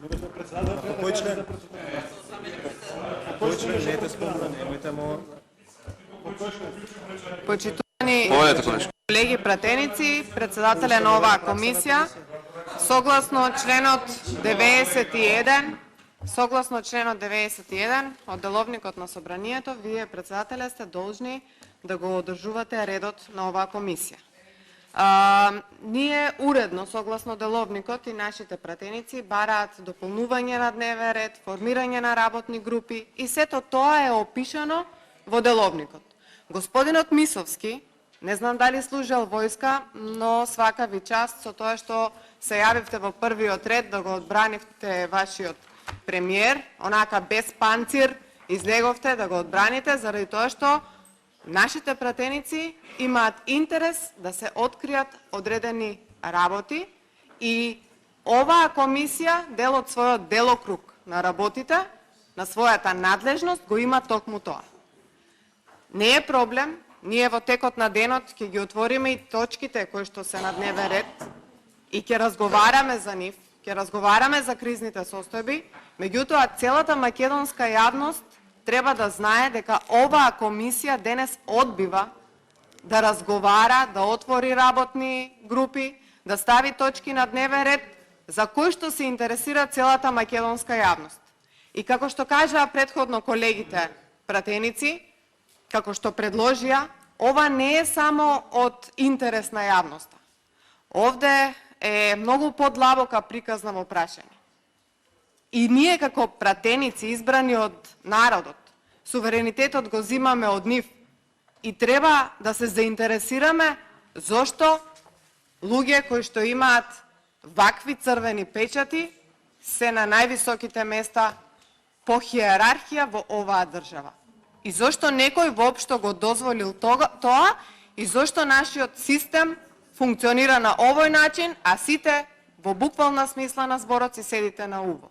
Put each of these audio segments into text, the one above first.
Кој член? Кој член не те спомна, немојте му... Почитувани колеги пратеници, председателя на оваа комисија, согласно членот 91 од деловникот на собранието, вие председателя сте должни да го одржувате редот на оваа комисија. Ние уредно, согласно деловникот, и нашите пратеници бараат дополнување на дневен ред, формирање на работни групи и сето тоа е опишано во деловникот. Господинот Мисовски, не знам дали служел војска, но свака ви част со тоа што се јавивте во првиот ред да го одбранивте вашиот премиер, онака без панцир, излеговте да го одбраните заради тоа што нашите пратеници имаат интерес да се откријат одредени работи и оваа комисија, дел од својот делокруг на работите, на својата надлежност, го има токму тоа. Не е проблем, ние во текот на денот ќе ги отвориме и точките кои што се на дневен ред и ќе разговараме за нив, ќе разговараме за кризните состојби, меѓутоа целата македонска јавност треба да знае дека оваа комисија денес одбива да разговара, да отвори работни групи, да стави точки на дневен ред за кои што се интересира целата македонска јавност. И како што кажаа претходно колегите пратеници, како што предложија, ова не е само од интерес на јавноста. Овде е многу подлабока приказна прашање. И ние како пратеници избрани од народот, суверенитетот го зимаме од нив и треба да се заинтересираме зошто луѓе кои што имаат вакви црвени печати се на највисоките места по хиерархија во оваа држава. И зошто некој воопшто го дозволил тоа и зошто нашиот систем функционира на овој начин, а сите во буквална смисла на зборот си седите на уво.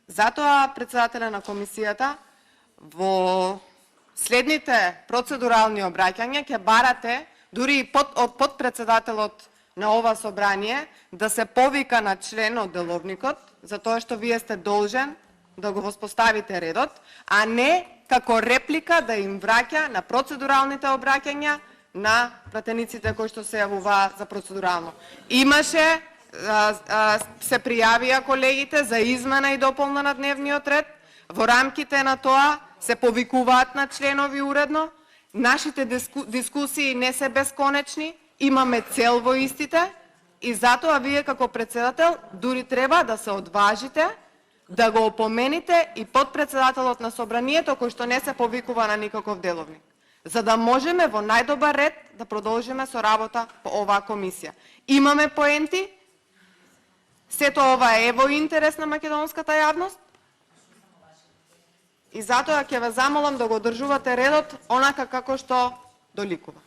Затоа председателя на комисијата во следните процедурални обраќања ќе барате дури и од подпредседателот на ова собрание да се повика на член од деловникот, затоа што вие сте должен да го воспоставите редот, а не како реплика да им враќа на процедуралните обраќања на пратениците кои што се јавуваа за процедурално. Имаше, се пријавија колегите за измена и дополна на дневниот ред, во рамките на тоа се повикуваат на членови уредно, нашите дискусии не се бесконечни, имаме цел во истите и затоа вие како председател дури треба да се одважите да го опомените и подпредседателот на собранието кој што не се повикува на никаков деловник, за да можеме во најдобар ред да продолжиме со работа по оваа комисија. Имаме поенти, сето ова е во интерес на македонската јавност и затоа ќе ве замолам да го одржувате редот онака како што доликува.